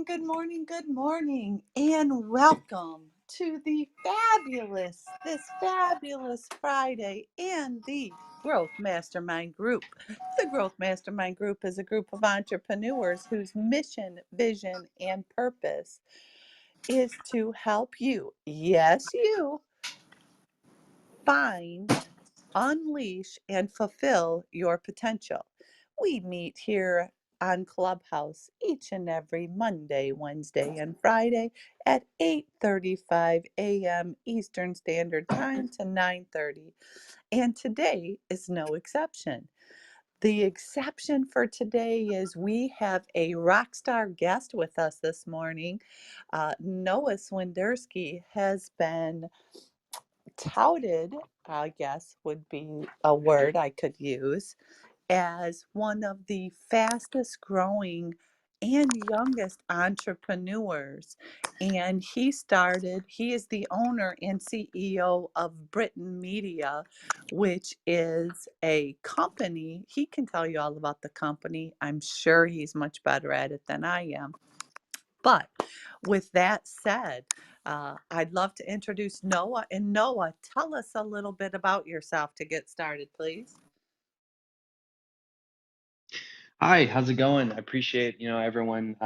good morning, and welcome to this fabulous Friday and the Growth Mastermind Group. The Growth Mastermind Group is a group of entrepreneurs whose mission, vision, and purpose is to help you, yes, you, find, unleash, and fulfill your potential. We meet here on Clubhouse each and every Monday, Wednesday, and Friday at 8:35 a.m. Eastern Standard Time to 9:30. And today is no exception. The exception for today is we have a rock star guest with us this morning. Noah Swinderski has been touted, I guess would be a word I could use, as one of the fastest growing and youngest entrepreneurs. And he is the owner and CEO of Britain Media, which is a company. He can tell you all about the company. I'm sure he's much better at it than I am. But with that said, I'd love to introduce Noah. And Noah, tell us a little bit about yourself to get started, please. Hi, how's it going? I appreciate, everyone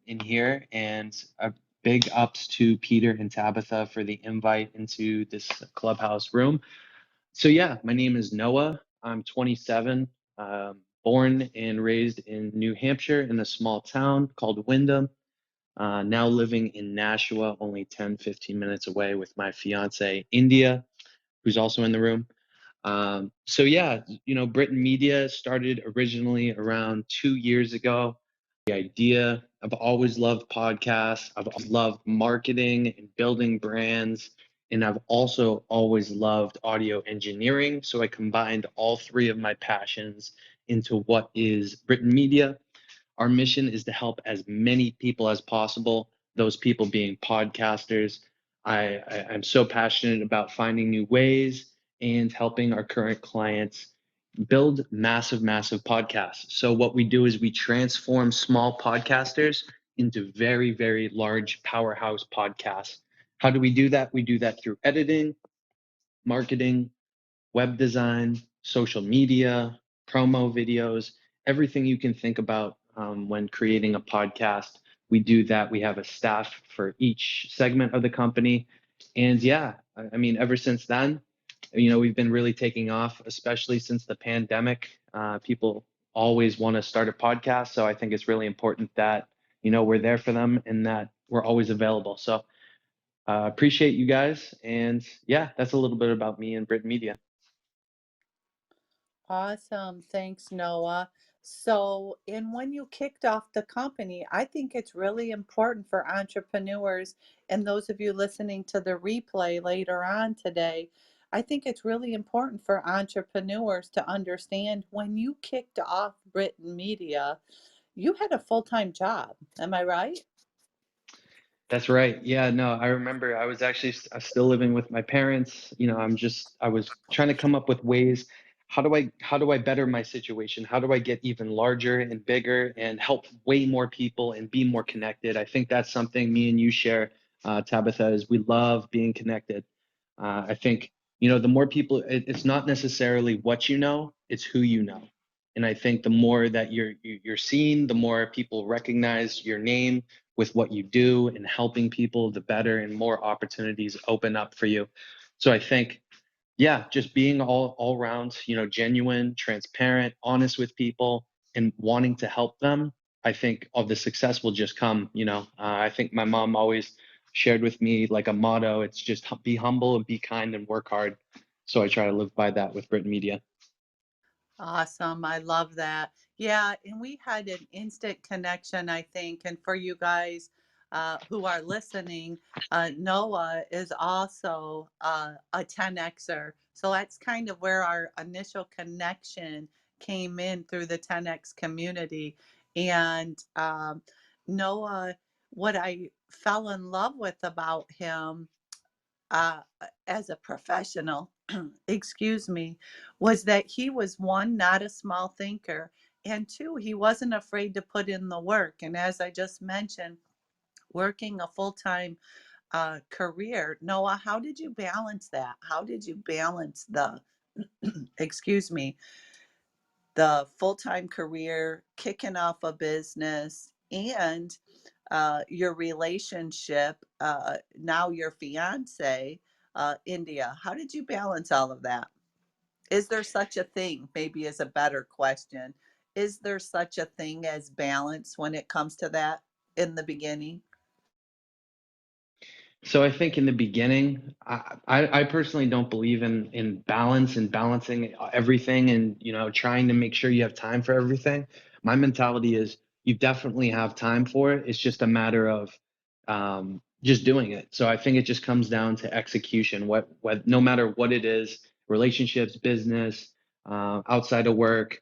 in here, and a big ups to Peter and Tabitha for the invite into this clubhouse room. So yeah, my name is Noah. I'm 27, born and raised in New Hampshire in a small town called Windham. Now living in Nashua, only 10, 15 minutes away with my fiance, India, who's also in the room. So yeah, Britain Media started originally around 2 years ago. The idea, I've always loved podcasts. I've always loved marketing and building brands. And I've also always loved audio engineering. So I combined all three of my passions into what is Britain Media. Our mission is to help as many people as possible, those people being podcasters. I'm so passionate about finding new ways and helping our current clients build massive podcasts. So what we do is we transform small podcasters into very, very large powerhouse podcasts. How do we do that? We do that through editing, marketing, web design, social media, promo videos, everything you can think about when creating a podcast. We do that. We have a staff for each segment of the company. And yeah, I mean, ever since then, we've been really taking off, especially since the pandemic. People always want to start a podcast. So I think it's really important that, we're there for them and that we're always available. So appreciate you guys. And yeah, that's a little bit about me and Brit Media. Awesome. Thanks, Noah. So, and when you kicked off the company, I think it's really important for entrepreneurs and those of you listening to the replay later on today. I think it's really important for entrepreneurs to understand when you kicked off Britain Media, you had a full-time job. Am I right? That's right. Yeah, no, I remember I was actually still living with my parents. I was trying to come up with ways. How do I better my situation? How do I get even larger and bigger and help way more people and be more connected? I think that's something me and you share, Tabitha, is we love being connected. I think, the more people, it's not necessarily what you know, it's who you know. And I think the more that you're seen, the more people recognize your name with what you do and helping people, the better and more opportunities open up for you. So I think, yeah, just being all around, genuine, transparent, honest with people, and wanting to help them. I think of the success will just come. I think my mom always shared with me like a motto. It's just be humble and be kind and work hard. So I try to live by that with Britain Media. Awesome. I love that. Yeah, and we had an instant connection, I think. And for you guys who are listening, Noah is also a 10Xer. So that's kind of where our initial connection came in through the 10X community. And Noah, what I fell in love with about him uh, as a professional, excuse me, was that he was one, not a small thinker, and two, he wasn't afraid to put in the work. And as I just mentioned, working a full-time career. Noah, how did you balance that? How did you balance the, excuse me, the full-time career, kicking off a business, and your relationship, now your fiance, India? How did you balance all of that? Is there such a thing? Maybe is a better question. Is there such a thing as balance when it comes to that in the beginning? So I think in the beginning, I personally don't believe in balance and balancing everything and trying to make sure you have time for everything. My mentality is you definitely have time for it. It's just a matter of just doing it. So I think it just comes down to execution. What no matter what it is, relationships, business, outside of work,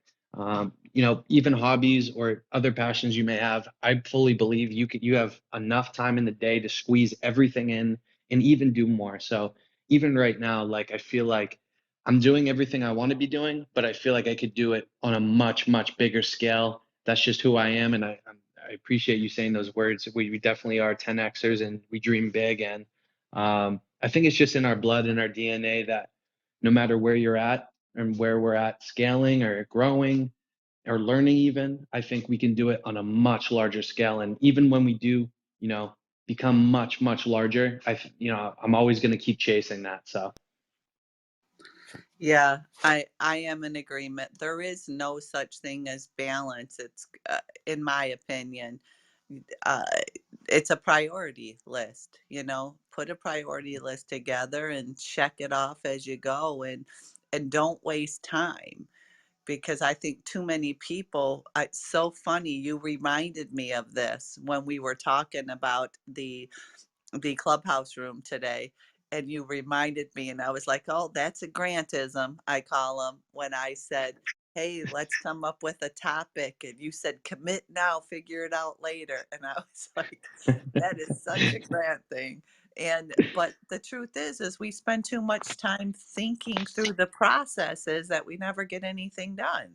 even hobbies or other passions you may have, I fully believe you have enough time in the day to squeeze everything in and even do more. So even right now, like I feel like I'm doing everything I want to be doing, but I feel like I could do it on a much, much bigger scale. That's just who I am, and I appreciate you saying those words. We definitely are 10Xers and we dream big, and I think it's just in our blood and our DNA that no matter where you're at and where we're at scaling or growing or learning even, I think we can do it on a much larger scale. And even when we do, you know, become much, much larger, I'm always going to keep chasing that. So Yeah, I am in agreement. There is no such thing as balance. It's in my opinion, uh, it's a priority list. Put a priority list together and check it off as you go, and don't waste time, because I think too many people. It's so funny. You reminded me of this when we were talking about the clubhouse room today, and you reminded me, and I was like, oh, that's a grantism, I call them, when I said, hey, let's come up with a topic, and you said commit now, figure it out later, and I was like, that is such a grant thing. And but the truth is we spend too much time thinking through the processes that we never get anything done.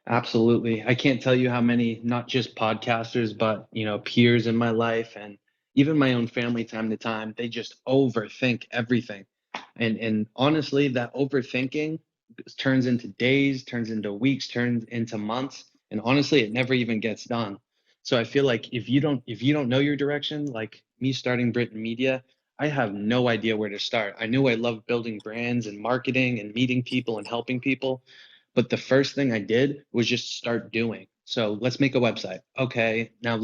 absolutely. I can't tell you how many, not just podcasters, but peers in my life and even my own family time to time, they just overthink everything. And honestly, that overthinking turns into days, turns into weeks, turns into months, and honestly, it never even gets done. So I feel like if you don't know your direction, like me starting Britain Media, I have no idea where to start. I knew I loved building brands and marketing and meeting people and helping people, but the first thing I did was just start doing. So let's make a website. Okay, now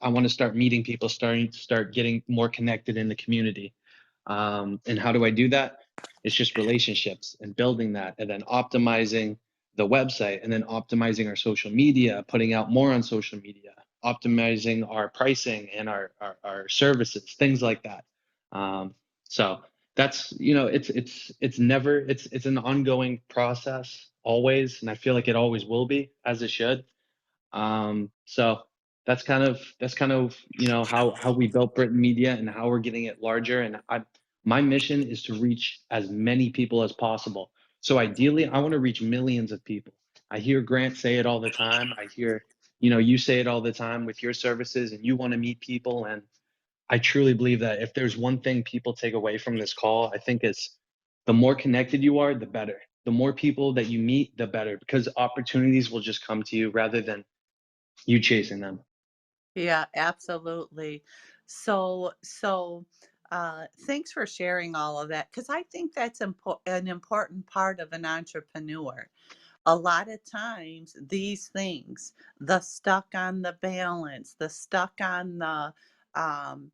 I want to start meeting people, start getting more connected in the community. And how do I do that? It's just relationships and building that and then optimizing the website and then optimizing our social media, putting out more on social media, optimizing our pricing and our services, things like that. So that's, it's an ongoing process always. And I feel like it always will be, as it should. So that's kind of how we built Britain Media and how we're getting it larger. And my mission is to reach as many people as possible. So ideally, I want to reach millions of people. I hear Grant say it all the time. I hear you say it all the time with your services, and you want to meet people. And I truly believe that if there's one thing people take away from this call, I think it's the more connected you are, the better. The more people that you meet, the better, because opportunities will just come to you rather than you chasing them. Yeah, absolutely. Thanks for sharing all of that, because I think that's an important part of an entrepreneur. A lot of times, these things, the stuck on the balance, the stuck on the, um,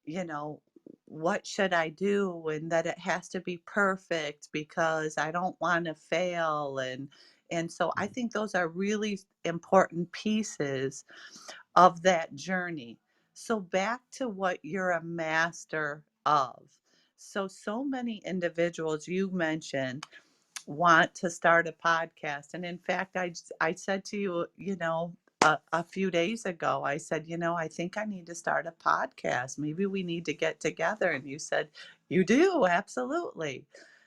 you know, what should I do? And that it has to be perfect because I don't want to fail. And so I think those are really important pieces of that journey. So back to what you're a master of. So many individuals you mentioned want to start a podcast. And in fact, I said to you, a few days ago, I said, I think I need to start a podcast. Maybe we need to get together. And you said, you do, absolutely.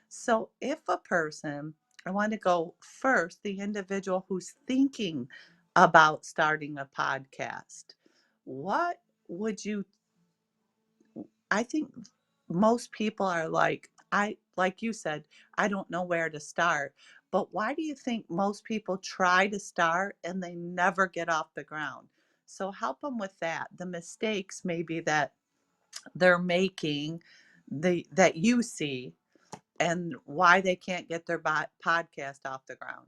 So if a person I want to go first, the individual who's thinking about starting a podcast. What would you, I think most people are like, like you said, I don't know where to start. But why do you think most people try to start and they never get off the ground? So help them with that. The mistakes maybe that they're making, that you see, and why they can't get their podcast off the ground.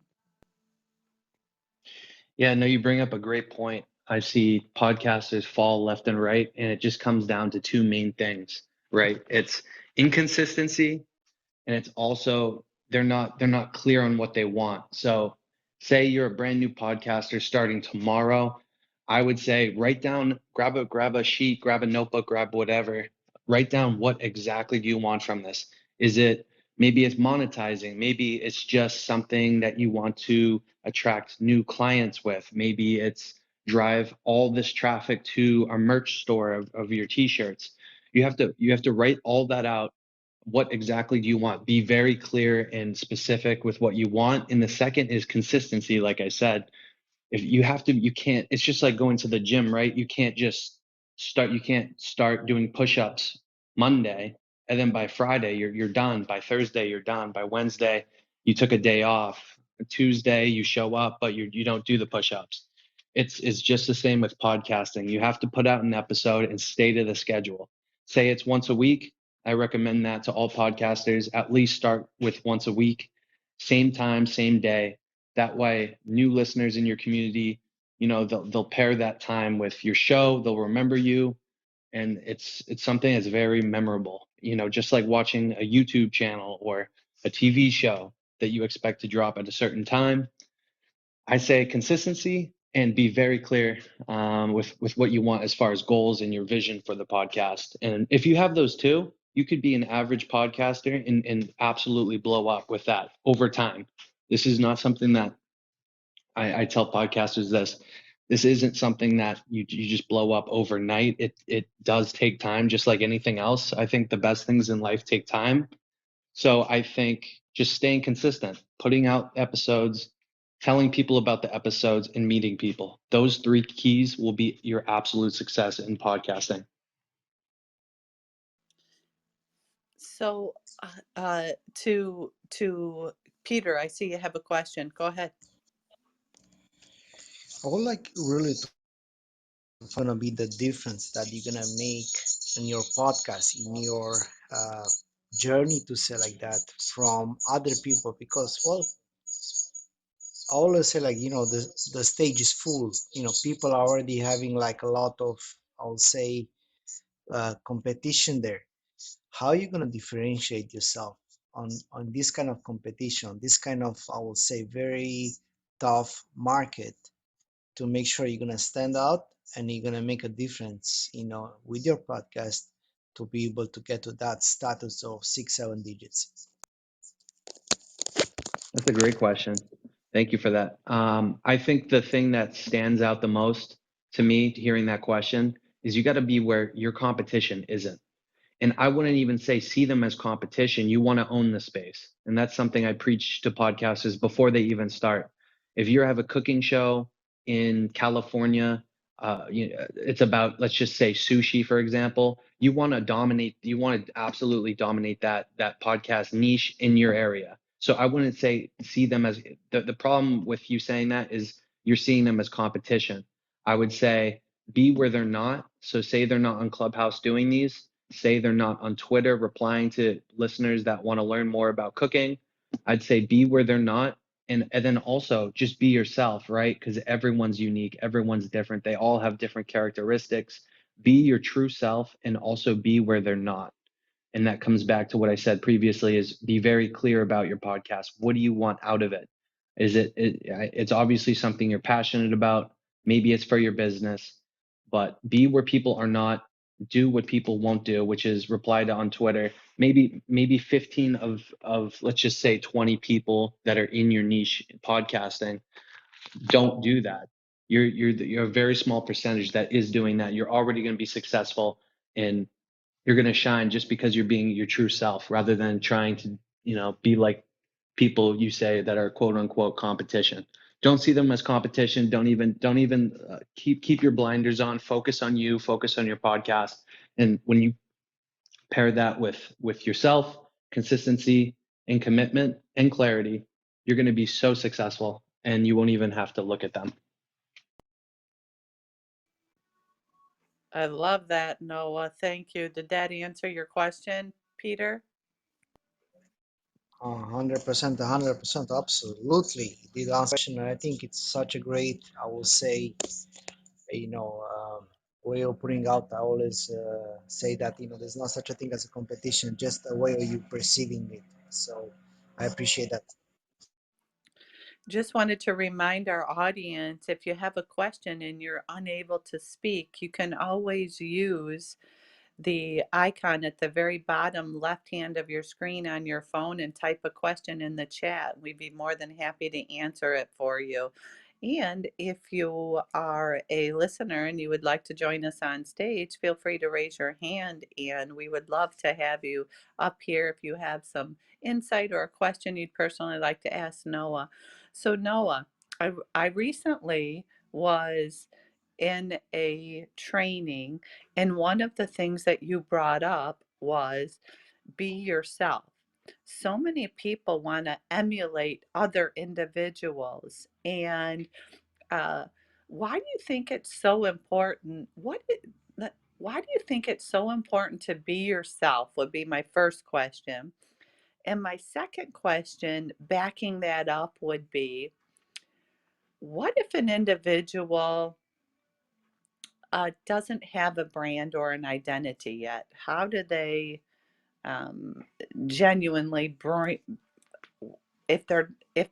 Yeah, no, you bring up a great point. I see podcasters fall left and right, and it just comes down to two main things, right? It's inconsistency, and it's also they're not clear on what they want. So say you're a brand new podcaster starting tomorrow, I would say write down, grab a sheet, grab a notebook, grab whatever, write down what exactly do you want from this. Is it, maybe it's monetizing, maybe it's just something that you want to attract new clients with, maybe it's drive all this traffic to a merch store of your t-shirts. You have to write all that out. What exactly do you want? Be very clear and specific with what you want. And the second is consistency. Like I said, if you have to, you can't, it's just like going to the gym, right? You can't start doing push-ups Monday and then by Friday you're done. By Thursday you're done. By Wednesday you took a day off. Tuesday you show up but you don't do the push-ups. It's just the same with podcasting. You have to put out an episode and stay to the schedule. Say it's once a week. I recommend that to all podcasters. At least start with once a week, same time, same day. That way, new listeners in your community, they'll pair that time with your show. They'll remember you, and it's something that's very memorable. Just like watching a YouTube channel or a TV show that you expect to drop at a certain time. I say consistency and be very clear with what you want as far as goals and your vision for the podcast. And if you have those two, you could be an average podcaster and absolutely blow up with that over time. This is not something that I tell podcasters this. This isn't something that you just blow up overnight. It does take time, just like anything else. I think the best things in life take time. So I think just staying consistent, putting out episodes, telling people about the episodes, and meeting people. Those three keys will be your absolute success in podcasting. So, to Peter, I see you have a question. Go ahead. I would like really to gonna be the difference that you're gonna make in your podcast, in your uh, journey to say like that from other people because well I always say like the stage is full, people are already having like a lot of, I'll say, competition there. How are you gonna differentiate yourself on this kind of competition, this kind of, I will say, very tough market, to make sure you're going to stand out and you're going to make a difference, with your podcast, to be able to get to that status of 6, 7 digits? That's a great question. Thank you for that. I think the thing that stands out the most to me hearing that question is you got to be where your competition isn't. And I wouldn't even say see them as competition. You want to own the space. And that's something I preach to podcasters before they even start. If you have a cooking show in California, it's about, let's just say sushi, for example, you want to absolutely dominate that podcast niche in your area. So I wouldn't say see them as the problem with you saying that is you're seeing them as competition. I would say be where they're not. So say they're not on Clubhouse doing these, say they're not on Twitter replying to listeners that want to learn more about cooking. I'd say be where they're not. And then also just be yourself, right? Because everyone's unique, everyone's different. They all have different characteristics. Be your true self and also be where they're not. And that comes back to what I said previously is be very clear about your podcast. What do you want out of it? It's obviously something you're passionate about. Maybe it's for your business, but be where people are not, do what people won't do, which is reply to on Twitter. Maybe 15 of let's just say 20 people that are in your niche podcasting don't do that. You're a very small percentage that is doing that. You're already going to be successful and you're going to shine just because you're being your true self rather than trying to, be like people you say that are quote unquote competition. Don't see them as competition. Don't even keep your blinders on. Focus on you. Focus on your podcast. And when you pair that with yourself, consistency and commitment and clarity, you're going to be so successful, and you won't even have to look at them. I love that, Noah. Thank you. Did that answer your question, Peter? 100%, 100%, absolutely. The last question, and I think it's such a great, I will say, you know, way of putting out. I always say that, there's not such a thing as a competition, just a way of you perceiving it. So I appreciate that. Just wanted to remind our audience, if you have a question and you're unable to speak, you can always use the icon at the very bottom left hand of your screen on your phone and type a question in the chat. We'd be more than happy to answer it for you. And if you are a listener and you would like to join us on stage, feel free to raise your hand, and we would love to have you up here if you have some insight or a question you'd personally like to ask Noah. So, Noah, I recently was in a training, and one of the things that you brought up was be yourself. So many people want to emulate other individuals. And uh, why do you think it's so important? Why do you think it's so important to be yourself? Would be my first question. And my second question, backing that up, would be what if an individual doesn't have a brand or an identity yet? How do they um, genuinely bring, if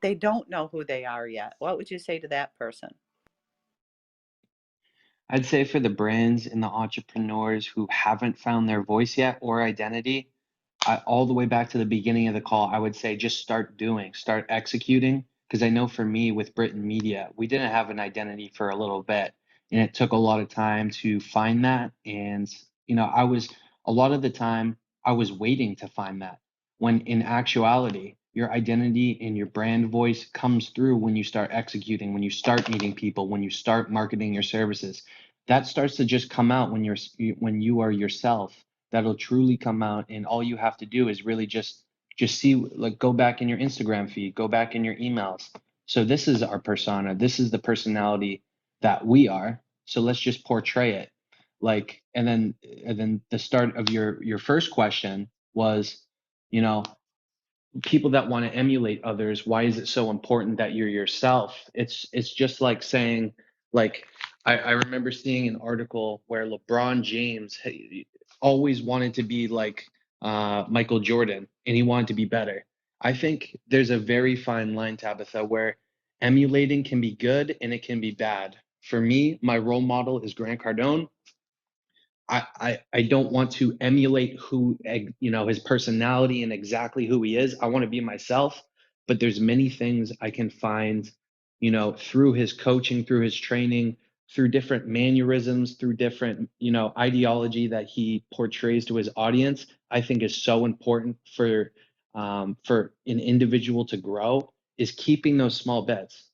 they don't know who they are yet? What would you say to that person? I'd say for the brands and the entrepreneurs who haven't found their voice yet or identity, all the way back to the beginning of the call, I would say just start doing, start executing. Because I know for me with Britain Media, we didn't have an identity for a little bit, and it took a lot of time to find that. And I was a lot of the time I was waiting to find that. When in actuality, your identity and your brand voice comes through when you start executing, when you start meeting people, when you start marketing your services. That starts to just come out when you are yourself. That'll truly come out, and all you have to do is really just see, like, go back in your Instagram feed, go back in your emails. So this is our persona, this is the personality that we are, so let's just portray it. Like, and then the start of your first question was, you know people that want to emulate others, why is it so important that you're yourself? It's just like saying, like, I remember seeing an article where LeBron James always wanted to be like Michael Jordan, and he wanted to be better. I think there's a very fine line, Tabitha, where emulating can be good and it can be bad. For me, my role model is Grant Cardone. I don't want to emulate his personality and exactly who he is. I want to be myself, but there's many things I can find, through his coaching, through his training, through different mannerisms, through different, ideology that he portrays to his audience. I think is so important for an individual to grow, is keeping those small bets.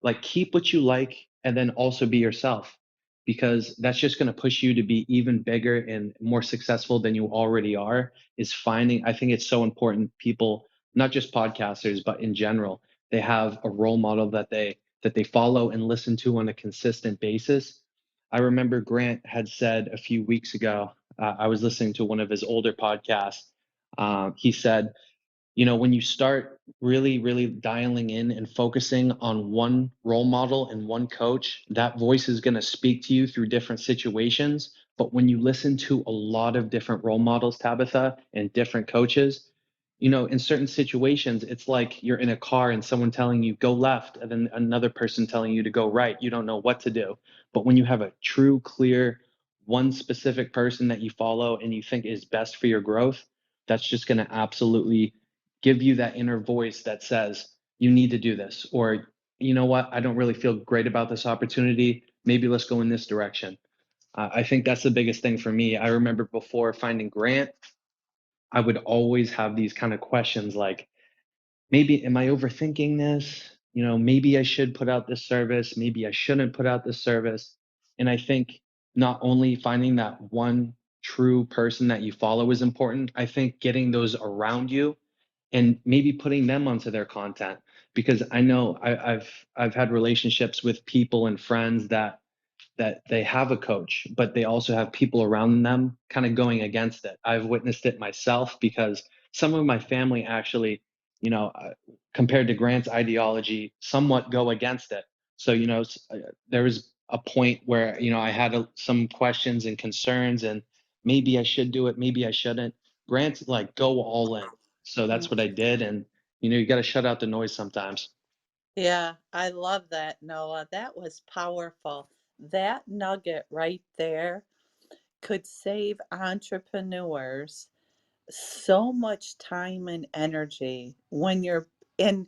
Like, keep what you like and then also be yourself, because that's just going to push you to be even bigger and more successful than you already are. I think it's so important, people, not just podcasters, but in general, they have a role model that they follow and listen to on a consistent basis. I remember Grant had said a few weeks ago, I was listening to one of his older podcasts. He said, when you start really, really dialing in and focusing on one role model and one coach, that voice is going to speak to you through different situations. But when you listen to a lot of different role models, Tabitha, and different coaches, in certain situations, it's like you're in a car and someone telling you go left, and then another person telling you to go right. You don't know what to do. But when you have a true, clear, one specific person that you follow and you think is best for your growth, that's just going to absolutely give you that inner voice that says, you need to do this, or, you know what, I don't really feel great about this opportunity. Maybe let's go in this direction. I think that's the biggest thing for me. I remember before finding Grant, I would always have these kind of questions like, maybe am I overthinking this? Maybe I should put out this service, maybe I shouldn't put out this service. And I think not only finding that one true person that you follow is important, I think getting those around you and maybe putting them onto their content. Because I know I've had relationships with people and friends that they have a coach, but they also have people around them kind of going against it. I've witnessed it myself because some of my family actually, you know, uh, compared to Grant's ideology, somewhat go against it. So, there was a point where, I had some questions and concerns, and maybe I should do it, maybe I shouldn't. Grant's like, go all in. So that's what I did. And, you got to shut out the noise sometimes. Yeah, I love that, Noah. That was powerful. That nugget right there could save entrepreneurs so much time and energy when you're in,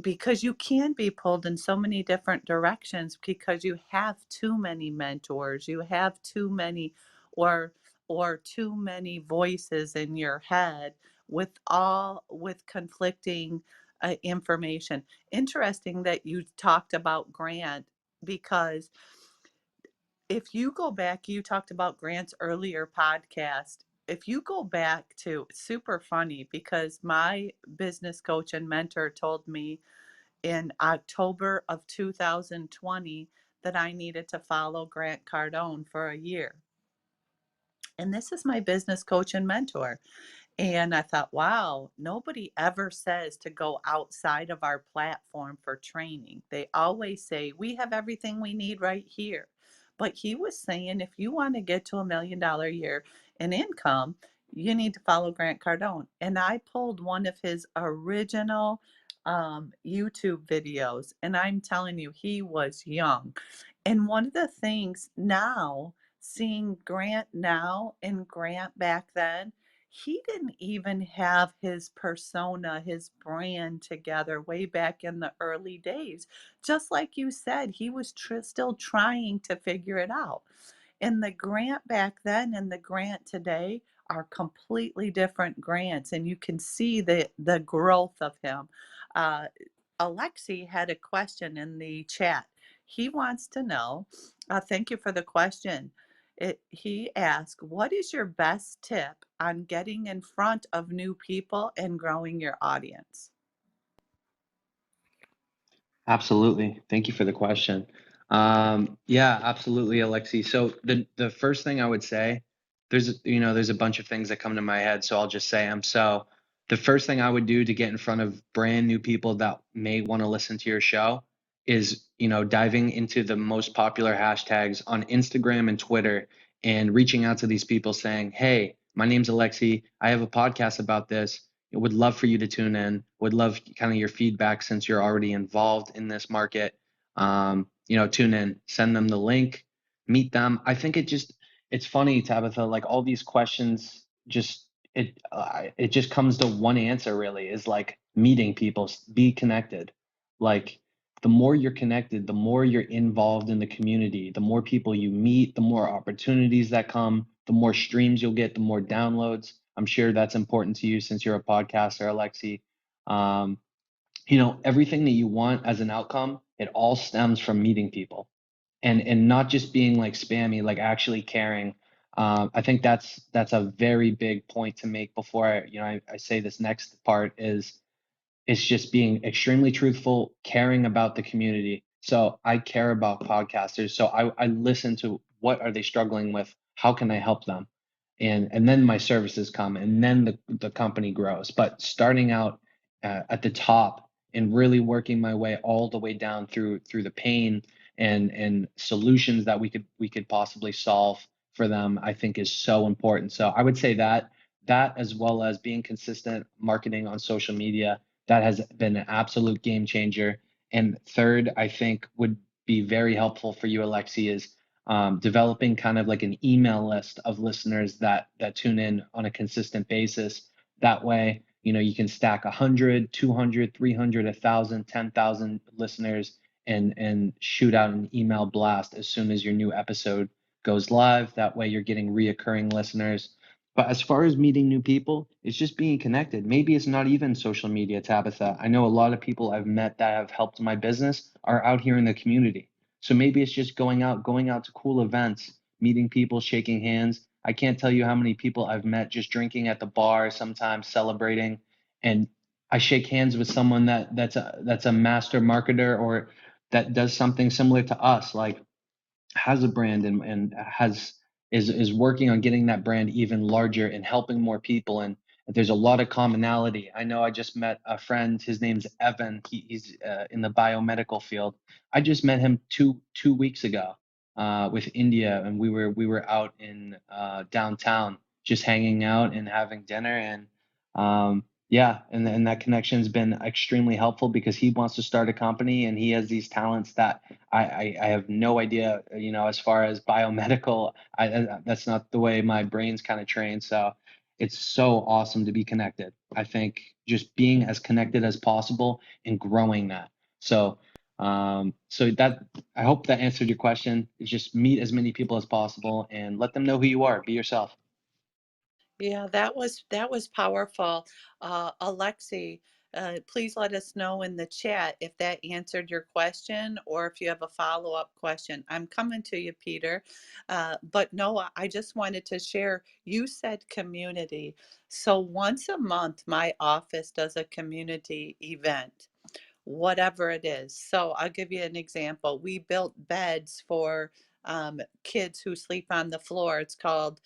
because you can be pulled in so many different directions because you have too many mentors, you have too many, or too many voices in your head with conflicting information. Interesting that you talked about Grant, because if you go back, you talked about Grant's earlier podcast. If you go back to, it's super funny because my business coach and mentor told me in October of 2020 that I needed to follow Grant Cardone for a year. And this is my business coach and mentor. And I thought, wow, nobody ever says to go outside of our platform for training. They always say, we have everything we need right here. But he was saying, if you want to get to $1 million a year in income, you need to follow Grant Cardone. And I pulled one of his original YouTube videos. And I'm telling you, he was young. And one of the things now, seeing Grant now and Grant back then, he didn't even have his persona, his brand together way back in the early days. Just like you said, he was still trying to figure it out. And the Grant back then and the Grant today are completely different Grants, and you can see the growth of him. Uh, Alexi had a question in the chat. He wants to know, thank you for the question. He asked, what is your best tip on getting in front of new people and growing your audience? Absolutely. Thank you for the question. Yeah, absolutely, Alexi. So the first thing I would say, there's a bunch of things that come to my head, so I'll just say them. So the first thing I would do to get in front of brand new people that may want to listen to your show is, diving into the most popular hashtags on Instagram and Twitter and reaching out to these people saying, "Hey, my name's Alexi. I have a podcast about this. Would love for you to tune in. Would love kind of your feedback since you're already involved in this market. Tune in, send them the link, meet them. I think it's funny, Tabitha, like all these questions it just comes to one answer really is like meeting people, be connected. Like the more you're connected, the more you're involved in the community, the more people you meet, the more opportunities that come, the more streams you'll get, the more downloads. I'm sure that's important to you since you're a podcaster, Alexi. Um, Everything that you want as an outcome, it all stems from meeting people and not just being like spammy, like actually caring. I think that's a very big point to make before I say this next part is it's just being extremely truthful, caring about the community. So I care about podcasters. So I listen to what are they struggling with? How can I help them? And then my services come and then the company grows. But starting out at the top and really working my way all the way down through the pain and solutions that we could possibly solve for them, I think is so important. So I would say that as well as being consistent marketing on social media, that has been an absolute game changer. And third, I think would be very helpful for you, Alexi, is developing kind of like an email list of listeners that tune in on a consistent basis. That way, you can stack 100, 200, 300, 1,000, 10,000 listeners and shoot out an email blast as soon as your new episode goes live. That way, you're getting reoccurring listeners. But as far as meeting new people, it's just being connected. Maybe it's not even social media, Tabitha. I know a lot of people I've met that have helped my business are out here in the community. So maybe it's just going out to cool events, meeting people, shaking hands. I can't tell you how many people I've met just drinking at the bar, sometimes celebrating, and I shake hands with someone that's a master marketer or that does something similar to us, like has a brand and has is working on getting that brand even larger and helping more people. And there's a lot of commonality. I know I just met a friend. His name's Evan. He's in the biomedical field. I just met him two weeks ago with India, and we were out in downtown just hanging out and having dinner. And yeah, and that connection's been extremely helpful because he wants to start a company and he has these talents that I have no idea, as far as biomedical, that's not the way my brain's kind of trained. So it's so awesome to be connected. I think just being as connected as possible and growing that. So that I hope that answered your question. Just meet as many people as possible and let them know who you are. Be yourself. Yeah, that was powerful. Alexi, please let us know in the chat if that answered your question or if you have a follow-up question. I'm coming to you, Peter. But Noah, I just wanted to share, you said community. So once a month, my office does a community event, whatever it is. So I'll give you an example. We built beds for kids who sleep on the floor. It's called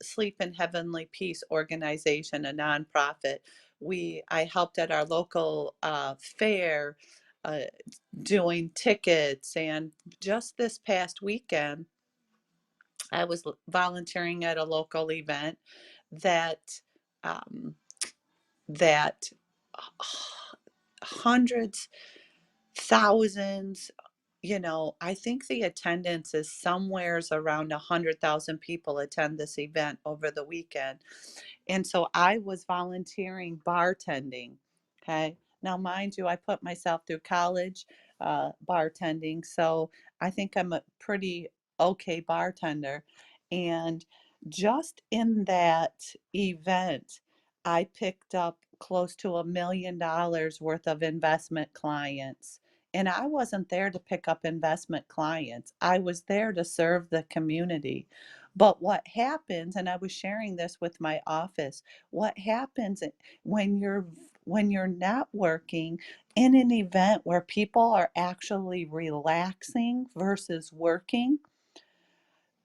Sleep in Heavenly Peace Organization, a nonprofit. I helped at our local fair uh, doing tickets, and just this past weekend, I was volunteering at a local event that um, that hundreds, thousands, I think the attendance is somewheres around 100,000 people attend this event over the weekend. And so I was volunteering bartending. Okay. Now, mind you, I put myself through college bartending. So I think I'm a pretty okay bartender. And just in that event, I picked up close to $1 million worth of investment clients. And I wasn't there to pick up investment clients. I was there to serve the community. But what happens, and I was sharing this with my office, what happens when you're networking in an event where people are actually relaxing versus working,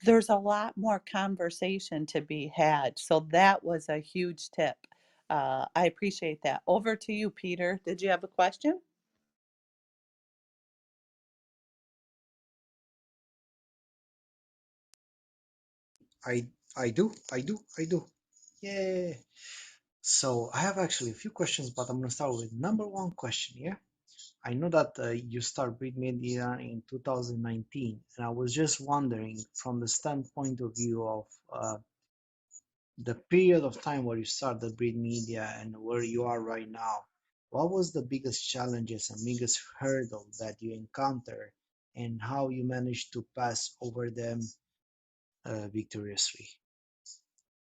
there's a lot more conversation to be had. So that was a huge tip. I appreciate that. Over to you, Peter. Did you have a question? I I do. Yeah. So I have actually a few questions, but I'm gonna start with number one question. Yeah. I know that you started Breed Media in 2019, and I was just wondering from the standpoint of view of the period of time where you started Breed Media and where you are right now, what was the biggest challenges and biggest hurdle that you encountered, and how you managed to pass over them victoriously?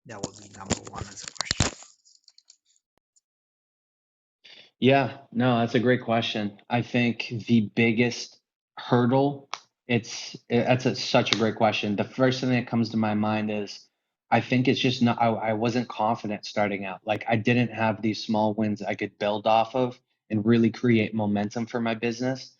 That would be number one as a question. Yeah, no, that's a great question. I think the biggest hurdle, such a great question. The first thing that comes to my mind is I think it's just not, I wasn't confident starting out. Like I didn't have these small wins I could build off of and really create momentum for my business.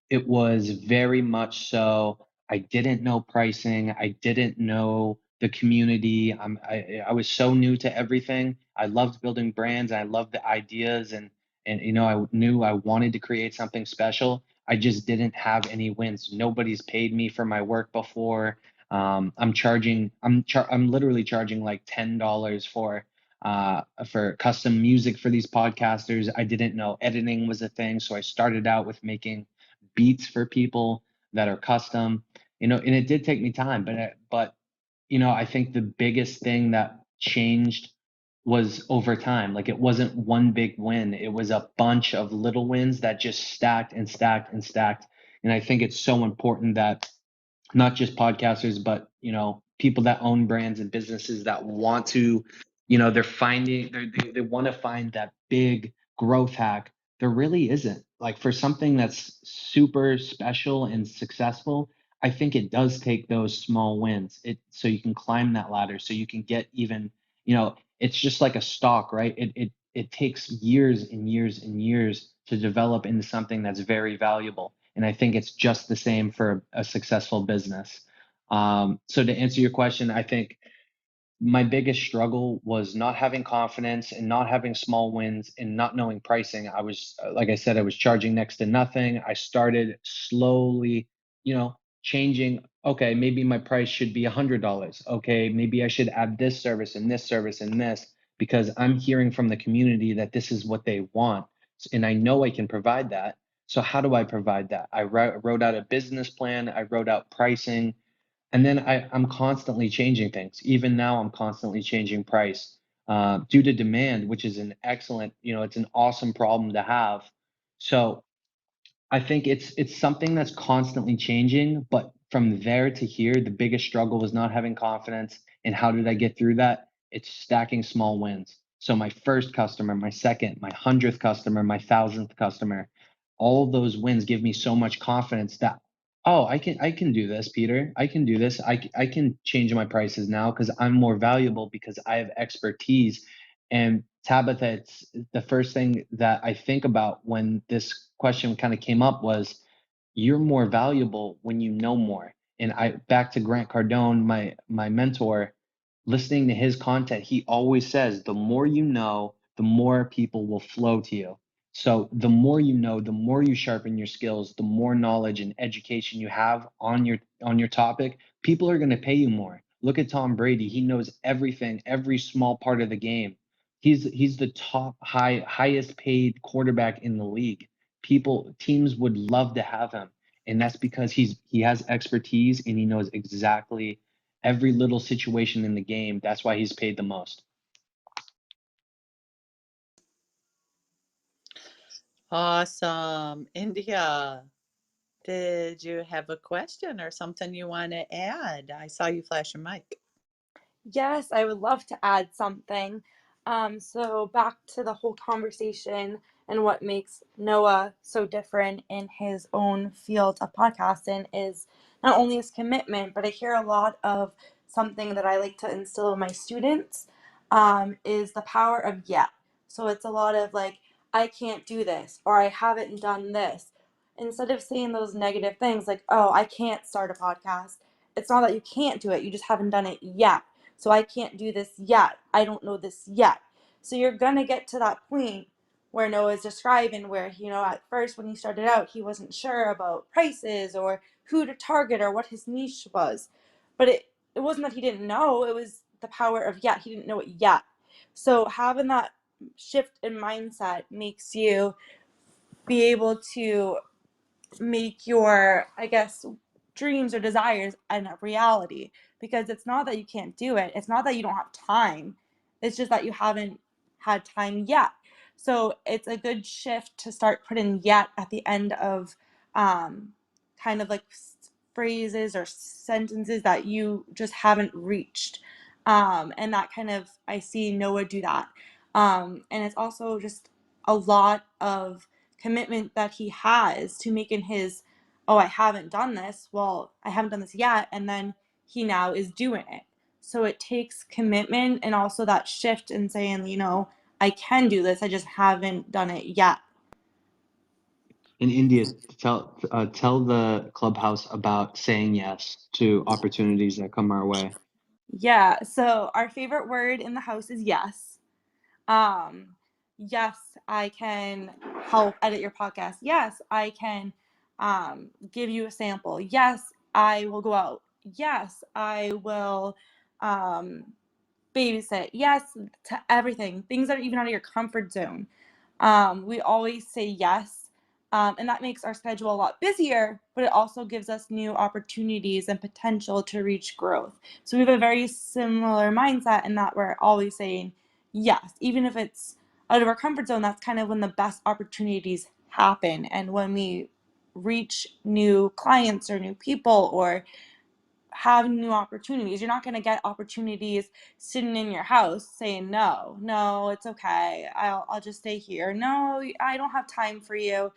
It was very much so. I didn't know pricing. I didn't know the community. I was so new to everything. I loved building brands. I loved the ideas and I knew I wanted to create something special. I just didn't have any wins. Nobody's paid me for my work before. I'm literally charging like $10 for custom music for these podcasters. I didn't know editing was a thing, so I started out with making beats for people that are custom. And it did take me time, but I think the biggest thing that changed was over time. Like it wasn't one big win, it was a bunch of little wins that just stacked and stacked and stacked. And I think it's so important that not just podcasters, but people that own brands and businesses that want to, they want to find that big growth hack. There really isn't. Like for something that's super special and successful, I think it does take those small wins. So you can climb that ladder, so you can get even, it's just like a stock, right? It takes years and years and years to develop into something that's very valuable. And I think it's just the same for a successful business. So to answer your question, I think my biggest struggle was not having confidence and not having small wins and not knowing pricing. I was, like I said, I was charging next to nothing. I started slowly, changing. Okay, maybe my price should be $100. Okay, maybe I should add this service and this service and this, because I'm hearing from the community that this is what they want. And I know I can provide that. So how do I provide that? I wrote out a business plan. I wrote out pricing. And then I'm constantly changing things. Even now, I'm constantly changing price due to demand, which is an excellent, it's an awesome problem to have. So I think it's something that's constantly changing, but from there to here, the biggest struggle was not having confidence. And how did I get through that? It's stacking small wins. So my first customer, my second, my 100th customer, my 1,000th customer, all of those wins give me so much confidence that, oh, I can do this, Peter. I can do this. I can change my prices now because I'm more valuable because I have expertise. And Tabitha, it's the first thing that I think about when this question kind of came up was, you're more valuable when you know more. And I back to Grant Cardone, my mentor, listening to his content, he always says the more you know, the more people will flow to you. So the more you know, the more you sharpen your skills, the more knowledge and education you have on your topic, people are going to pay you more. Look at Tom Brady. He knows everything, every small part of the game. He's the top highest paid quarterback in the league. Teams would love to have him. And that's because he has expertise and he knows exactly every little situation in the game. That's why he's paid the most. Awesome. India, did you have a question or something you want to add? I saw you flash your mic. Yes, I would love to add something. So back to the whole conversation and what makes Noah so different in his own field of podcasting is not only his commitment, but I hear a lot of something that I like to instill in my students, is the power of yet. So it's a lot of like, I can't do this, or I haven't done this. Instead of saying those negative things like, oh, I can't start a podcast, it's not that you can't do it, you just haven't done it yet. So I can't do this yet. I don't know this yet. So you're going to get to that point where Noah's describing where, at first when he started out, he wasn't sure about prices or who to target or what his niche was. But it wasn't that he didn't know, it was the power of yet. He didn't know it yet. So having that shift in mindset makes you be able to make your, I guess, dreams or desires a reality, because it's not that you can't do it. It's not that you don't have time. It's just that you haven't had time yet. So it's a good shift to start putting yet at the end of kind of like phrases or sentences that you just haven't reached. And that kind of, I see Noah do that. And it's also just a lot of commitment that he has to making his, oh, I haven't done this, well, I haven't done this yet, and then he now is doing it. So it takes commitment and also that shift in saying, I can do this, I just haven't done it yet. In India, tell the clubhouse about saying yes to opportunities that come our way. Yeah, so our favorite word in the house is yes. Um, yes, I can help edit your podcast. Yes, I can give you a sample. Yes, I will go out. Yes, I will um, babysit. Yes, to everything. Things that are even out of your comfort zone. We always say yes. And that makes our schedule a lot busier, but it also gives us new opportunities and potential to reach growth. So we have a very similar mindset in that we're always saying yes, even if it's out of our comfort zone. That's kind of when the best opportunities happen. And when we reach new clients or new people or have new opportunities. You're not going to get opportunities sitting in your house saying, no, it's okay. I'll just stay here. No, I don't have time for you.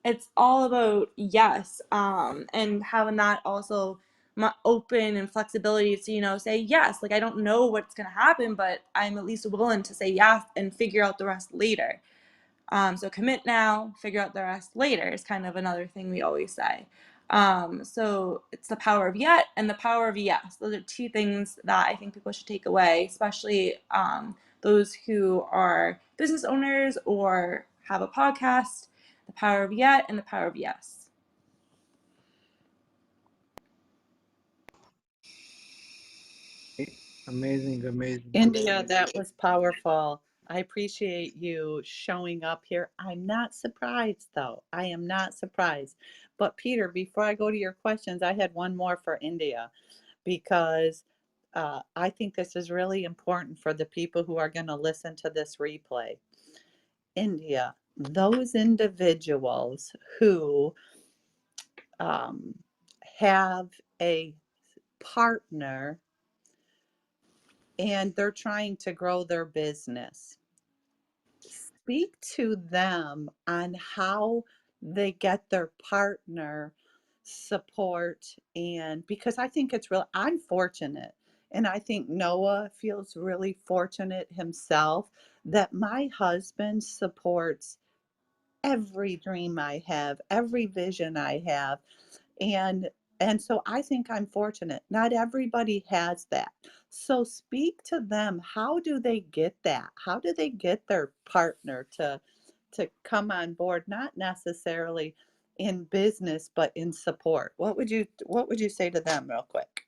It's all about yes. And having that also open and flexibility to, say yes. Like, I don't know what's going to happen, but I'm at least willing to say yes and figure out the rest later. So commit now, figure out the rest later is kind of another thing we always say. So it's the power of yet and the power of yes. Those are two things that I think people should take away, especially those who are business owners or have a podcast. The power of yet and the power of yes. Amazing. India, that was powerful. I appreciate you showing up here. I'm not surprised, though. I am not surprised. But, Peter, before I go to your questions, I had one more for India because I think this is really important for the people who are going to listen to this replay. India, those individuals who have a partner and they're trying to grow their business, speak to them on how they get their partner support. And because I think it's real, I'm fortunate, and I think Noah feels really fortunate himself that my husband supports every dream I have, every vision I have. And and so I think I'm fortunate. Not everybody has that. So speak to them. How do they get that? How do they get their partner to come on board, not necessarily in business, but in support? What would you say to them real quick?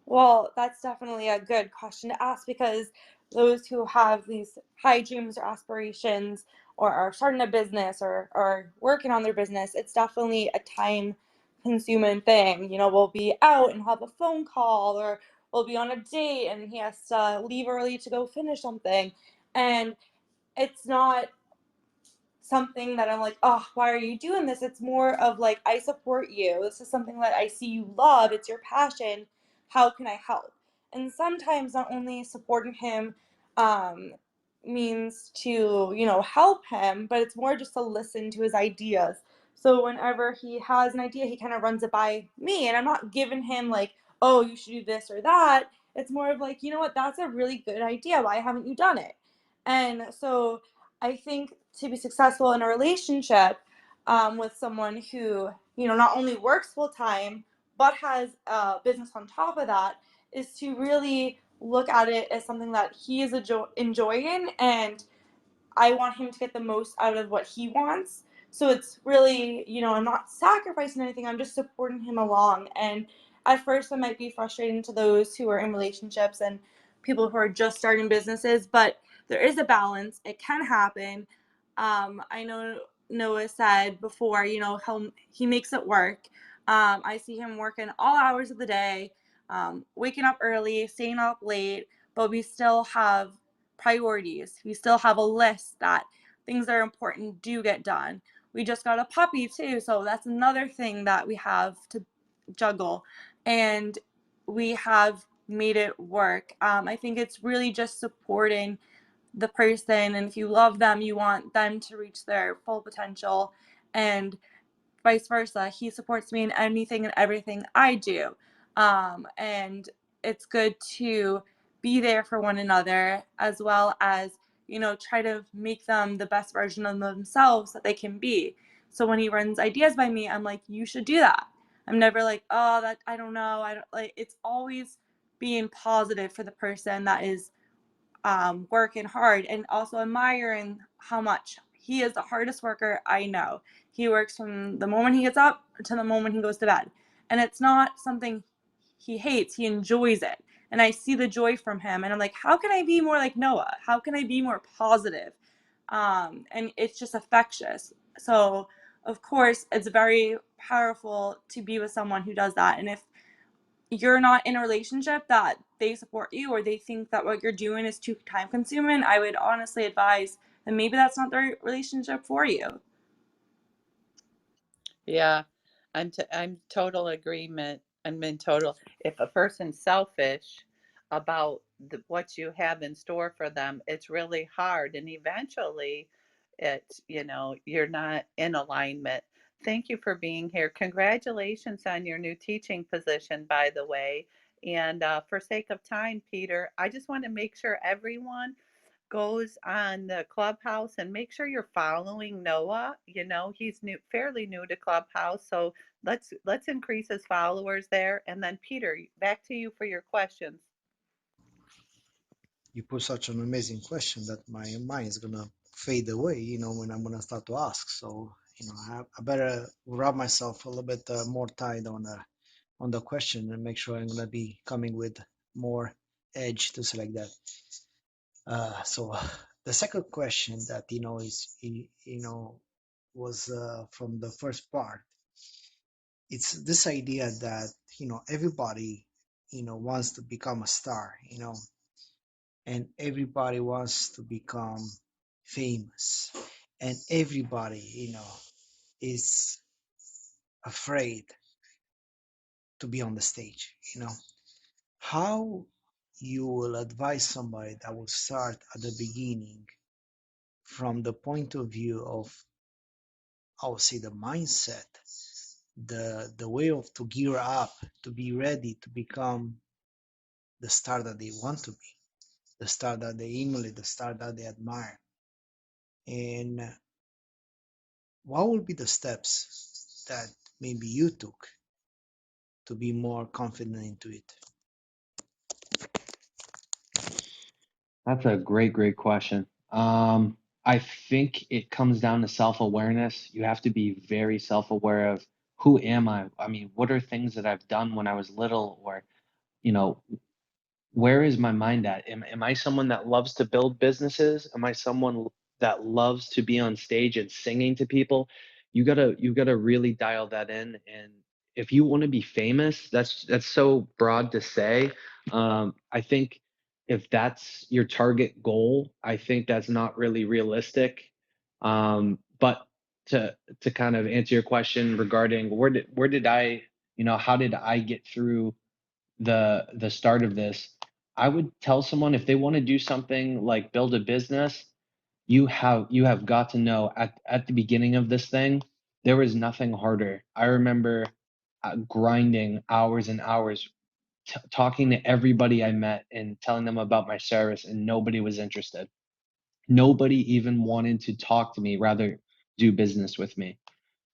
Well, that's definitely a good question to ask, because those who have these high dreams or aspirations or are starting a business or working on their business, it's definitely a time consuming thing. We'll be out and have a phone call, or we'll be on a date and he has to leave early to go finish something. And it's not something that I'm like, oh, why are you doing this? It's more of like, I support you. This is something that I see you love. It's your passion. How can I help? And sometimes not only supporting him um, means to, help him, but it's more just to listen to his ideas. So whenever he has an idea, he kind of runs it by me. And I'm not giving him like, oh, you should do this or that. It's more of like, you know what, that's a really good idea. Why haven't you done it? And so I think to be successful in a relationship with someone who, not only works full time, but has a business on top of that, is to really look at it as something that he is enjoying, and I want him to get the most out of what he wants. So it's really, I'm not sacrificing anything. I'm just supporting him along. And at first, it might be frustrating to those who are in relationships and people who are just starting businesses, but there is a balance. It can happen. I know Noah said before, he makes it work. I see him working all hours of the day, waking up early, staying up late, but we still have priorities. We still have a list that things that are important do get done. We just got a puppy too, so that's another thing that we have to juggle, and we have made it work. I think it's really just supporting the person, and if you love them, you want them to reach their full potential, and vice versa. He supports me in anything and everything I do. And it's good to be there for one another, as well as, try to make them the best version of themselves that they can be. So when he runs ideas by me, I'm like, you should do that. I'm never like, oh, that I don't know. I don't like, it's always being positive for the person that is working hard, and also admiring how much he is the hardest worker I know. He works from the moment he gets up to the moment he goes to bed. And it's not something he hates, he enjoys it. And I see the joy from him. And I'm like, how can I be more like Noah? How can I be more positive? And it's just infectious. So, of course, it's very powerful to be with someone who does that. And if you're not in a relationship that they support you, or they think that what you're doing is too time consuming, I would honestly advise that maybe that's not the right relationship for you. Yeah, I'm total agreement. And in total, if a person's selfish about what you have in store for them, it's really hard. And eventually, you're not in alignment. Thank you for being here. Congratulations on your new teaching position, by the way. And for sake of time, Peter, I just want to make sure everyone goes on the Clubhouse and make sure you're following Noah. He's fairly new to Clubhouse, so let's increase his followers there. And then Peter, back to you for your questions. You put such an amazing question that my mind is gonna fade away, when I'm gonna start to ask. So, I better wrap myself a little bit more tight on the question and make sure I'm gonna be coming with more edge to select that. So the second question that is was from the first part. It's this idea that everybody wants to become a star, and everybody wants to become famous, and everybody is afraid to be on the stage. How you will advise somebody that will start at the beginning from the point of view of, I would say, the mindset, the way of to gear up, to be ready to become the star that they want to be, the star that they emulate, the star that they admire. And what will be the steps that maybe you took to be more confident into it? That's a great question. I think it comes down to self-awareness. You have to be very self-aware of who am I? I mean, what are things that I've done when I was little, or, you know, where is my mind at? Am I someone that loves to build businesses? Am I someone that loves to be on stage and singing to people? You gotta really dial that in. And if you want to be famous, that's so broad to say. I think if that's your target goal, I think that's not really realistic. But to kind of answer your question regarding where did I, how did I get through the start of this, I would tell someone if they want to do something like build a business, you have got to know at the beginning of this thing, there was nothing harder. I remember grinding hours and hours, talking to everybody I met and telling them about my service, and nobody was interested. Nobody even wanted to talk to me, rather do business with me.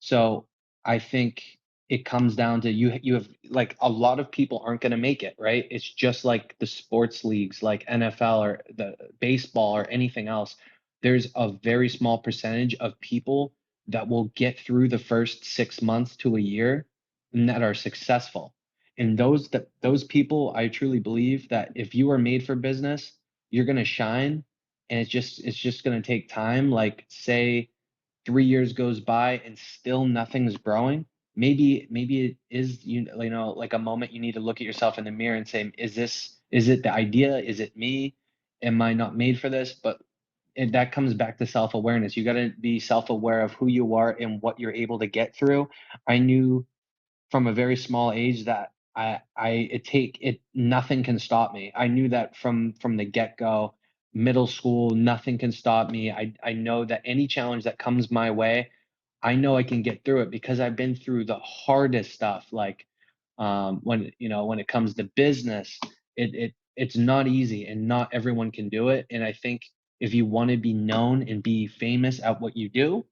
So I think it comes down to you have, like, a lot of people aren't going to make it, right? It's just like the sports leagues like NFL or the baseball or anything else. There's a very small percentage of people that will get through the first 6 months to a year and that are successful. And those people, I truly believe that if you are made for business, you're going to shine, and it's just going to take time. Like, say 3 years goes by and still nothing's growing, maybe it is, like a moment you need to look at yourself in the mirror and say, is it the idea? Is it me? Am I not made for this? But that comes back to self-awareness. You got to be self-aware of who you are and what you're able to get through. I knew from a very small age that nothing can stop me. I knew that from the get-go. Middle school, nothing can stop me. I know that any challenge that comes my way, I know I can get through it because I've been through the hardest stuff. Like, when it comes to business, it's not easy and not everyone can do it. And I think if you want to be known and be famous at what you do,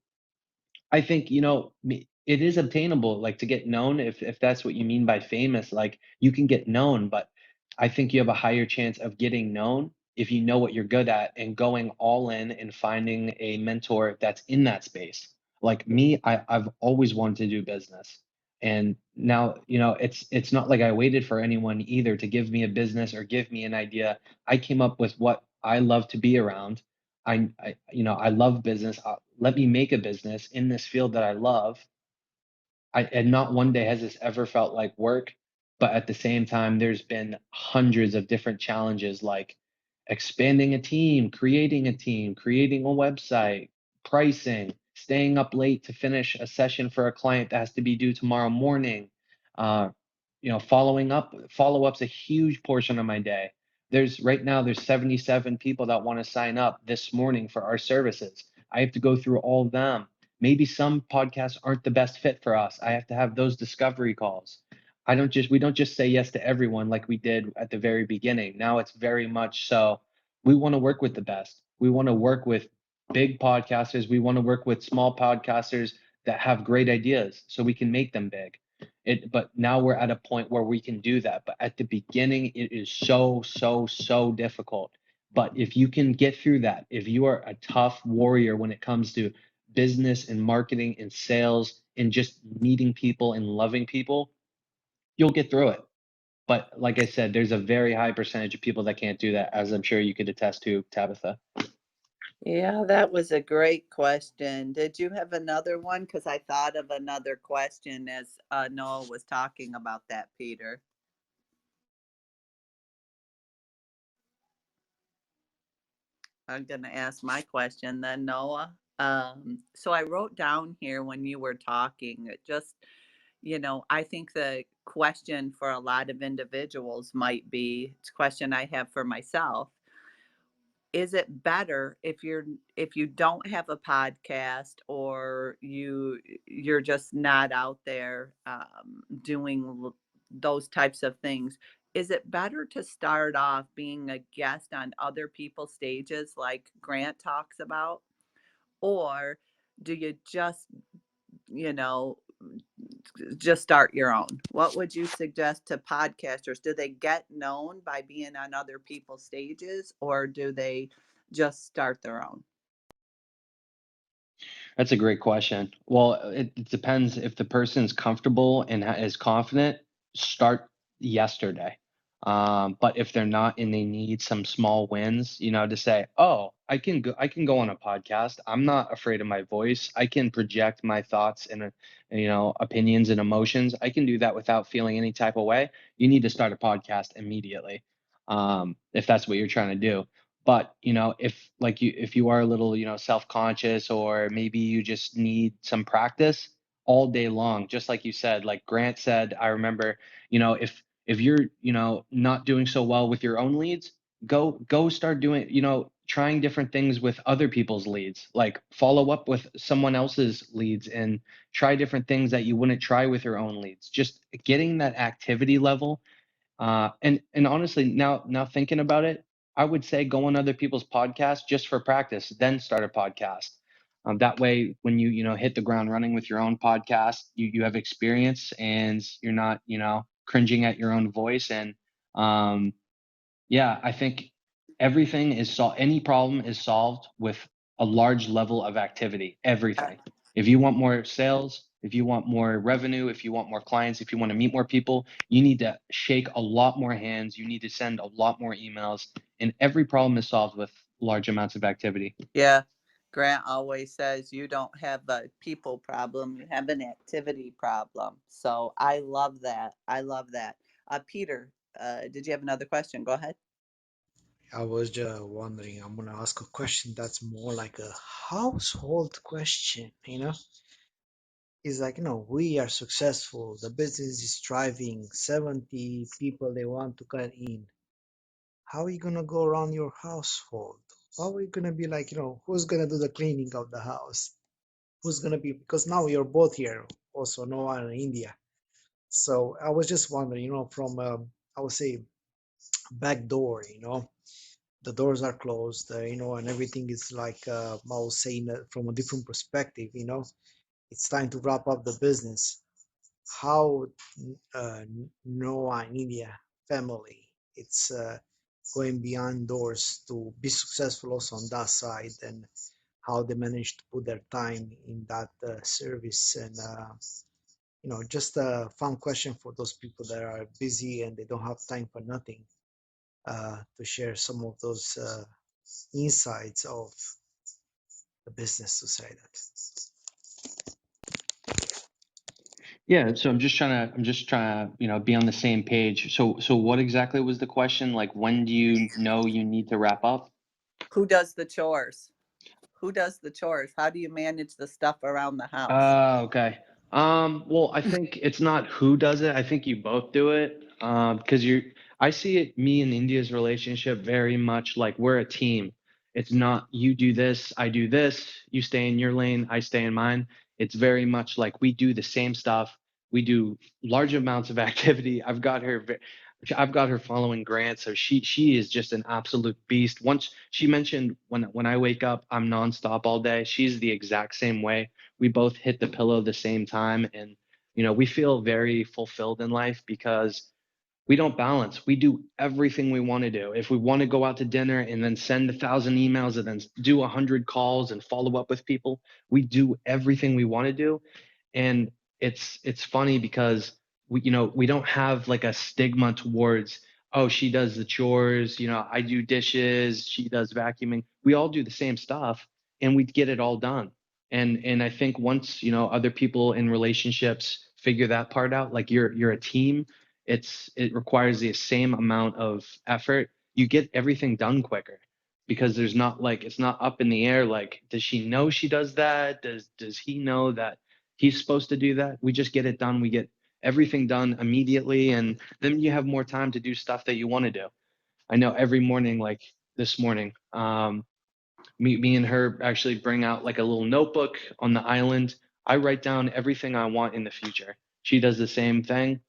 I think, it is obtainable, like, to get known. If that's what you mean by famous, like, you can get known, but I think you have a higher chance of getting known if you know what you're good at and going all in and finding a mentor that's in that space. Like me, I've always wanted to do business. And now, it's not like I waited for anyone either to give me a business or give me an idea. I came up with what I love to be around. I love business. Let me make a business in this field that I love. And not one day has this ever felt like work, but at the same time, there's been hundreds of different challenges, like expanding a team, creating a website, pricing, staying up late to finish a session for a client that has to be due tomorrow morning. Uh, follow-up's a huge portion of my day. Right now there's 77 people that want to sign up this morning for our services. I have to go through all of them. Maybe some podcasts aren't the best fit for us. I have to have those discovery calls. We don't just say yes to everyone like we did at the very beginning. Now it's very much so we want to work with the best. We want to work with big podcasters. We want to work with small podcasters that have great ideas so we can make them big. But now we're at a point where we can do that. But at the beginning, it is so difficult. But if you can get through that, if you are a tough warrior when it comes to business and marketing and sales and just meeting people and loving people, you'll get through it. But like I said, there's a very high percentage of people that can't do that, as I'm sure you could attest to, Tabitha. Yeah, that was a great question. Did you have another one? Because I thought of another question as Noah was talking about that, Peter. I'm going to ask my question then, Noah. So I wrote down here when you were talking, it just, I think the question for a lot of individuals might be, it's a question I have for myself. Is it better if you don't have a podcast, or you're just not out there doing those types of things? Is it better to start off being a guest on other people's stages like Grant talks about, or do you you know just start your own? What would you suggest to podcasters? Do they get known by being on other people's stages, or do they just start their own? That's a great question. Well, it depends if the person's comfortable and is confident, start yesterday. But if they're not and they need some small wins, to say, oh, I can go on a podcast. I'm not afraid of my voice. I can project my thoughts and, opinions and emotions. I can do that without feeling any type of way. You need to start a podcast immediately. If that's what you're trying to do. But, if you are a little, self-conscious, or maybe you just need some practice all day long, just like you said, like Grant said, I remember, if you're, not doing so well with your own leads, go start doing, trying different things with other people's leads, like follow up with someone else's leads and try different things that you wouldn't try with your own leads. Just getting that activity level. And honestly, now thinking about it, I would say go on other people's podcasts just for practice, then start a podcast. That way, when you hit the ground running with your own podcast, you have experience and you're not cringing at your own voice. And yeah, I think any problem is solved with a large level of activity. Everything. If you want more sales, if you want more revenue, if you want more clients, if you want to meet more people, you need to shake a lot more hands. You need to send a lot more emails, and every problem is solved with large amounts of activity. Yeah. Grant always says you don't have a people problem, you have an activity problem. So I love that. I love that. Peter, did you have another question? Go ahead. I was just wondering, I'm gonna ask a question that's more like a household question, It's like, we are successful, the business is thriving, 70 people they want to cut in. How are you gonna go around your household? How are you gonna be like, who's gonna do the cleaning of the house? Who's gonna be, because now you're both here, also Noah and India. So I was just wondering, from I would say back door, the doors are closed, and everything is like I was saying that from a different perspective, it's time to wrap up the business. How Noah and India family, it's going beyond doors to be successful also on that side, and how they manage to put their time in that service. And just a fun question for those people that are busy and they don't have time for nothing, to share some of those insights of the business, to say that. Yeah, so I'm just trying to, be on the same page. So what exactly was the question? Like, when do you know you need to wrap up? Who does the chores? Who does the chores? How do you manage the stuff around the house? Okay. Well, I think it's not who does it. I think you both do it. Because I see it, me and India's relationship very much like we're a team. It's not you do this, I do this, you stay in your lane, I stay in mine. It's very much like we do the same stuff. We do large amounts of activity. I've got her following Grant, so she is just an absolute beast. Once she mentioned when I wake up, I'm nonstop all day. She's the exact same way. We both hit the pillow the same time, and we feel very fulfilled in life because we don't balance. We do everything we want to do. If we want to go out to dinner and then send 1,000 emails and then do 100 calls and follow up with people, we do everything we want to do. And it's funny because we don't have like a stigma towards, oh, she does the chores, I do dishes, she does vacuuming. We all do the same stuff and we get it all done. And I think once, other people in relationships figure that part out, like you're a team, it requires the same amount of effort. You get everything done quicker because there's not like it's not up in the air. Like, does she know she does that? Does he know that he's supposed to do that? We just get it done. We get everything done immediately, and then you have more time to do stuff that you want to do. I know every morning, like this morning, me and her actually bring out like a little notebook on the island. I write down everything I want in the future. She does the same thing.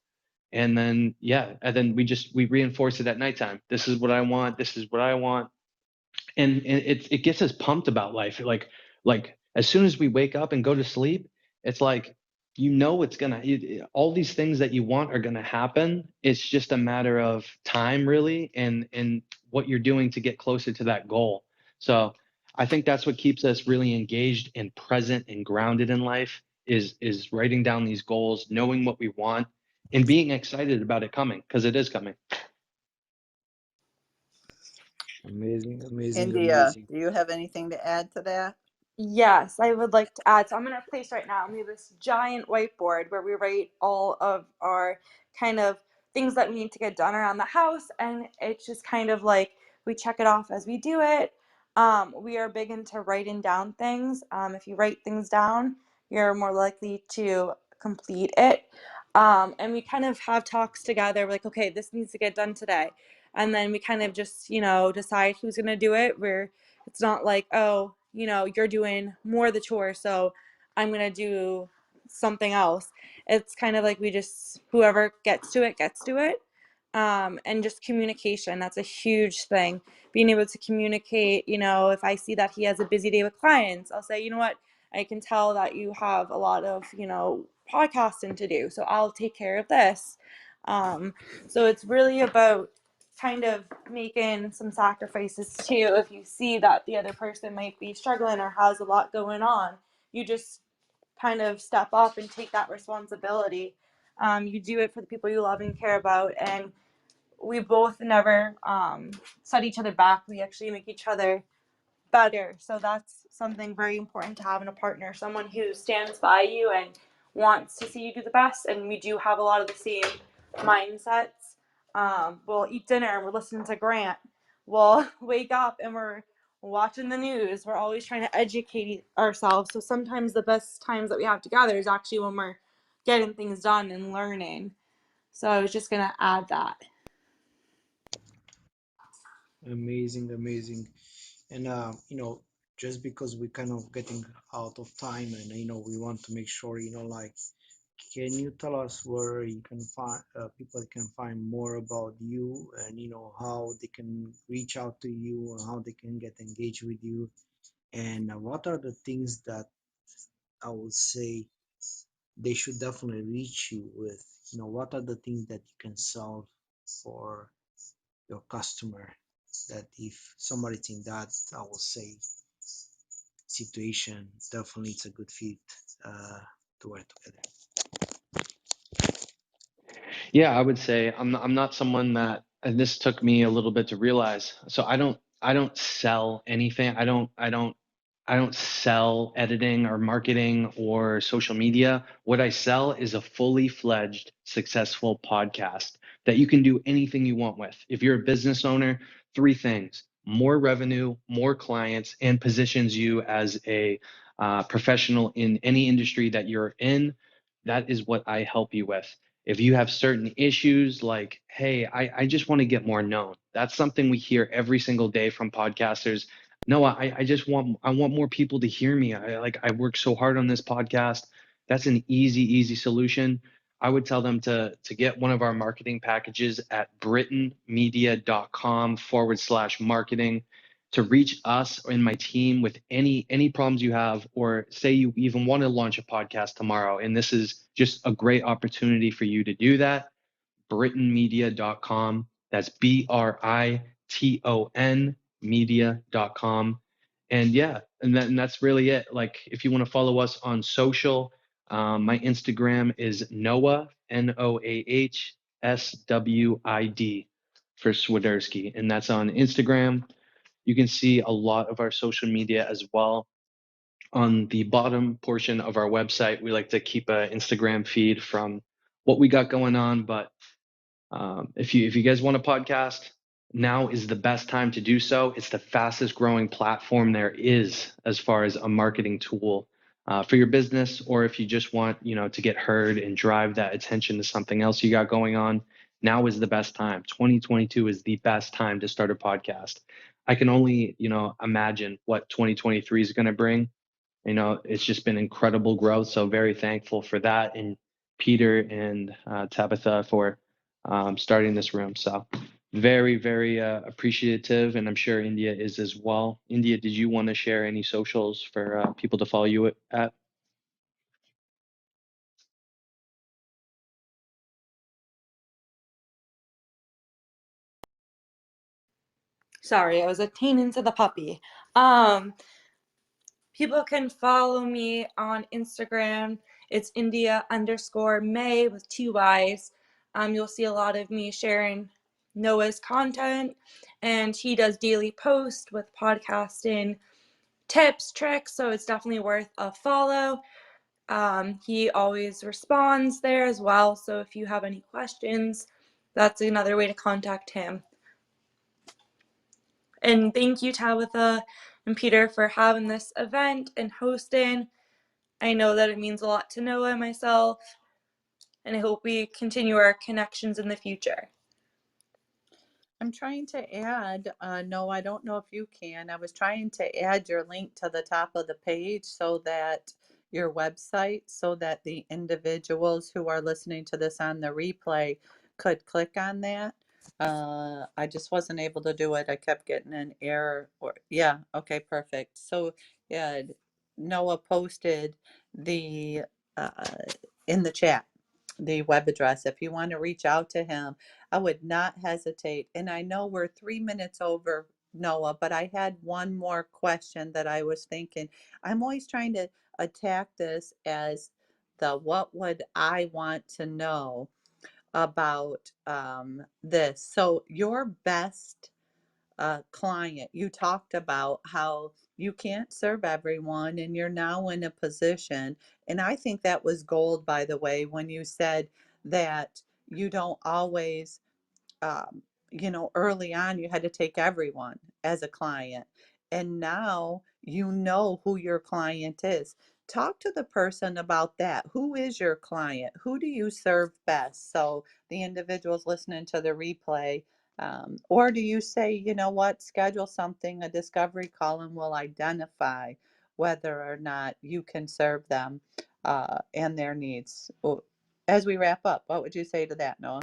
And then, yeah, and then we reinforce it at nighttime. This is what I want. This is what I want. And it gets us pumped about life. Like as soon as we wake up and go to sleep, it's like it's gonna all these things that you want are gonna happen. It's just a matter of time, really, and what you're doing to get closer to that goal. So I think that's what keeps us really engaged and present and grounded in life is writing down these goals, knowing what we want, and being excited about it coming because it is coming. Amazing, amazing, India, amazing. do you have anything to add to that? Yes, I would like to add. So I'm in a place right now. We have this giant whiteboard where we write all of our kind of things that we need to get done around the house, and it's just kind of like we check it off as we do it. We are big into writing down things. If you write things down, you're more likely to complete it. And we kind of have talks together. We're like, okay, this needs to get done today, and then we kind of just decide who's gonna do it. It's not like, oh, you're doing more of the chore, so I'm going to do something else. It's kind of like whoever gets to it, gets to it. And just communication, that's a huge thing. Being able to communicate, if I see that he has a busy day with clients, I'll say, you know what, I can tell that you have a lot of, podcasting to do, so I'll take care of this. So it's really about kind of making some sacrifices too. If you see that the other person might be struggling or has a lot going on, you just kind of step up and take that responsibility. You do it for the people you love and care about, and we both never set each other back. We actually make each other better. So that's something very important to have in a partner, someone who stands by you and wants to see you do the best. And we do have a lot of the same mindsets. We'll eat dinner and we're listening to Grant. We'll wake up and we're watching the news. We're always trying to educate ourselves. So sometimes the best times that we have together is actually when we're getting things done and learning. So I was just going to add that. Amazing, amazing. And just because we're kind of getting out of time, and we want to make sure, like, can you tell us where you can find people can find more about you, and how they can reach out to you, and how they can get engaged with you, and what are the things that I would say they should definitely reach you with? What are the things that you can solve for your customer, that if somebody's in that, I will say, situation, definitely it's a good fit uh, to work together. Yeah, I would say I'm not someone that, and this took me a little bit to realize. So I don't sell anything. I don't sell editing or marketing or social media. What I sell is a fully fledged successful podcast that you can do anything you want with. If you're a business owner, three things: more revenue, more clients, and positions you as a professional in any industry that you're in. that is what I help you with. If you have certain issues like, hey, I just want to get more known. That's something we hear every single day from podcasters. No, I want more people to hear me. I work so hard on this podcast. That's an easy solution. I would tell them to get one of our marketing packages at brittonmedia.com/marketing to reach us and my team with any problems you have, or say you even want to launch a podcast tomorrow. And this is just a great opportunity for you to do that. brittonmedia.com. That's BRITON media.com. And yeah, and that's really it. Like if you want to follow us on social, my Instagram is Noah, NOAHSWID for Swiderski. And that's on Instagram. You can see a lot of our social media as well. On the bottom portion of our website, we like to keep an Instagram feed from what we got going on. But if you guys want a podcast, now is the best time to do so. It's the fastest growing platform there is as far as a marketing tool for your business, or if you just want to get heard and drive that attention to something else you got going on. Now is the best time. 2022 is the best time to start a podcast. I can only imagine what 2023 is going to bring. It's just been incredible growth. So very thankful for that, and Peter and Tabitha for starting this room. So very appreciative, and I'm sure India is as well. India, did you want to share any socials for people to follow you at? Sorry, I was attending to the puppy. People can follow me on Instagram. It's India_May with 2 Y's. You'll see a lot of me sharing Noah's content, and he does daily posts with podcasting tips, tricks, so it's definitely worth a follow. He always responds there as well, so if you have any questions, that's another way to contact him. And thank you, Tabitha and Peter, for having this event and hosting. I know that it means a lot to Noah and myself, and I hope we continue our connections in the future. I'm trying to add, no, I don't know if you can. I was trying to add your link to the top of the page so that your website, so that the individuals who are listening to this on the replay could click on that. I just wasn't able to do it. I kept getting an error. Or yeah, okay, perfect. So yeah, Noah posted the uh, in the chat the web address. If you want to reach out to him, I would not hesitate. And I know we're 3 minutes over, Noah, but I had one more question that I was thinking. I'm always trying to attack this as the what would I want to know about this. So, your best client, you talked about how you can't serve everyone and you're now in a position. And I think that was gold, by the way, when you said that you don't always early on you had to take everyone as a client, and now you know who your client is. Talk to the person about that. Who is your client? Who do you serve best? So the individuals listening to the replay, or do you say, you know what, schedule something, a discovery call, and we'll identify whether or not you can serve them and their needs. As we wrap up, what would you say to that, Noah?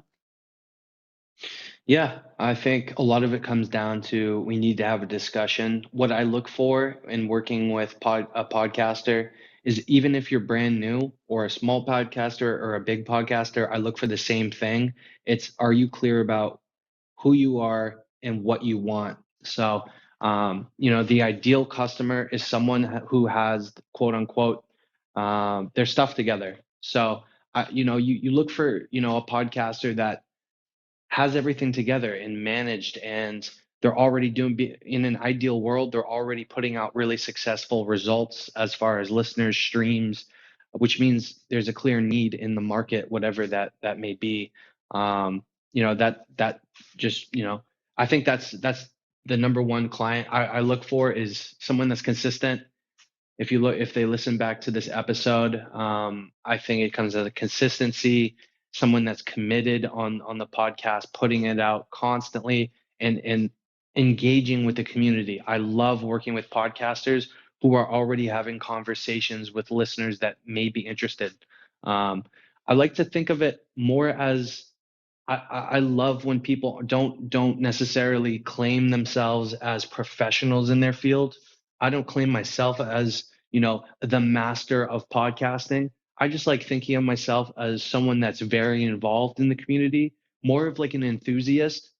Yeah, I think a lot of it comes down to we need to have a discussion. What I look for in working with a podcaster is, even if you're brand new or a small podcaster or a big podcaster, I look for the same thing. It's, are you clear about who you are and what you want? So, the ideal customer is someone who has, quote unquote, their stuff together. So, you look for, a podcaster that has everything together and managed, and they're already doing, in an ideal world, they're already putting out really successful results as far as listeners, streams, which means there's a clear need in the market, whatever that may be. That just, I think that's the number one client I look for, is someone that's consistent, if they listen back to this episode, I think it comes as a consistency, someone that's committed on the podcast, putting it out constantly and engaging with the community. I love working with podcasters who are already having conversations with listeners that may be interested. I like to think of it more as I love when people don't necessarily claim themselves as professionals in their field. I don't claim myself as, the master of podcasting. I just like thinking of myself as someone that's very involved in the community, more of like an enthusiast,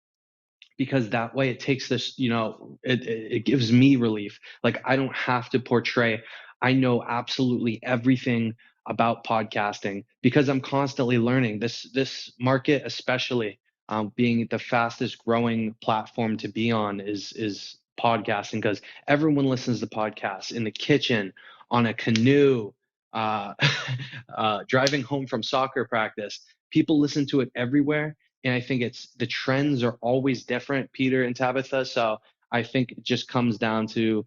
because that way it takes this, it gives me relief. Like I don't have to portray, I know absolutely everything about podcasting because I'm constantly learning. This market, especially being the fastest growing platform to be on, is podcasting, because everyone listens to podcasts in the kitchen, on a canoe, uh, driving home from soccer practice. People listen to it everywhere, and I think it's the trends are always different, Peter and Tabitha. So I think it just comes down to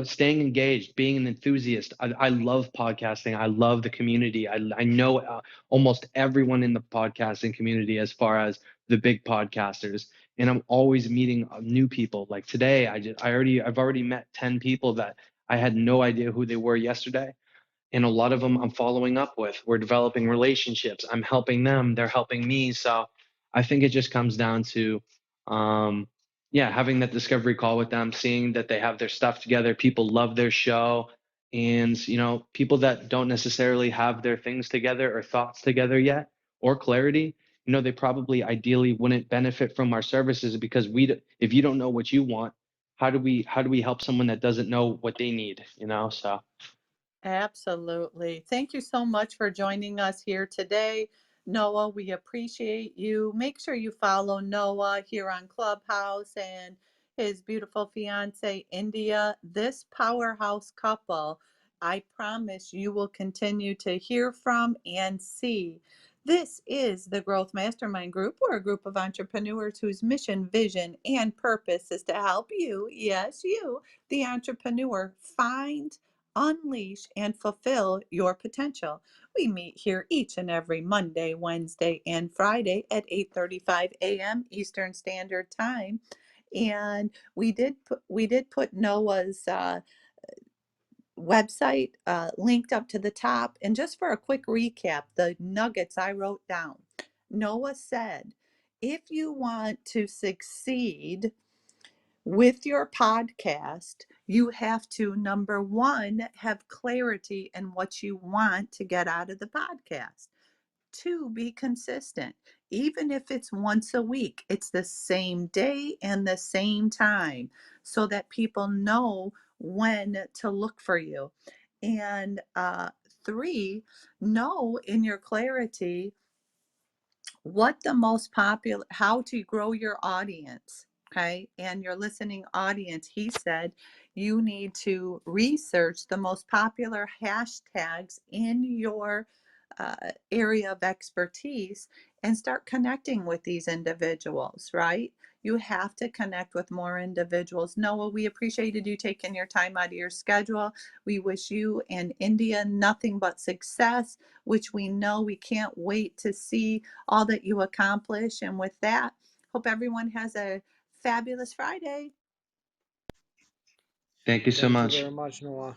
staying engaged, being an enthusiast. I love podcasting. I love the community. I know almost everyone in the podcasting community as far as the big podcasters, and I'm always meeting new people. Like today, I've already met 10 people that I had no idea who they were yesterday, and a lot of them I'm following up with. We're developing relationships. I'm helping them. They're helping me. So I think it just comes down to, having that discovery call with them, seeing that they have their stuff together. People love their show. And, people that don't necessarily have their things together or thoughts together yet or clarity, they probably ideally wouldn't benefit from our services, because if you don't know what you want, how do we help someone that doesn't know what they need, so. Absolutely. Thank you so much for joining us here today. Noah, we appreciate you. Make sure you follow Noah here on Clubhouse and his beautiful fiance, India. This powerhouse couple, I promise you will continue to hear from and see. This is the Growth Mastermind Group. We're a group of entrepreneurs whose mission, vision, and purpose is to help you, yes, you, the entrepreneur, find, unleash, and fulfill your potential. We meet here each and every Monday, Wednesday, and Friday at 8:35 a.m. Eastern Standard Time. And we did put Noah's website linked up to the top. And just for a quick recap, the nuggets I wrote down. Noah said, if you want to succeed with your podcast, you have to, number one, have clarity in what you want to get out of the podcast. Two, be consistent. Even if it's once a week, it's the same day and the same time so that people know when to look for you. And three, know in your clarity what the most popular, how to grow your audience, okay, and your listening audience. He said you need to research the most popular hashtags in your area of expertise and start connecting with these individuals, right? You have to connect with more individuals. Noah, we appreciated you taking your time out of your schedule. We wish you and India nothing but success, which we know we can't wait to see all that you accomplish. And with that, hope everyone has a fabulous Friday. Thank you so Thank you much. very much, Noah.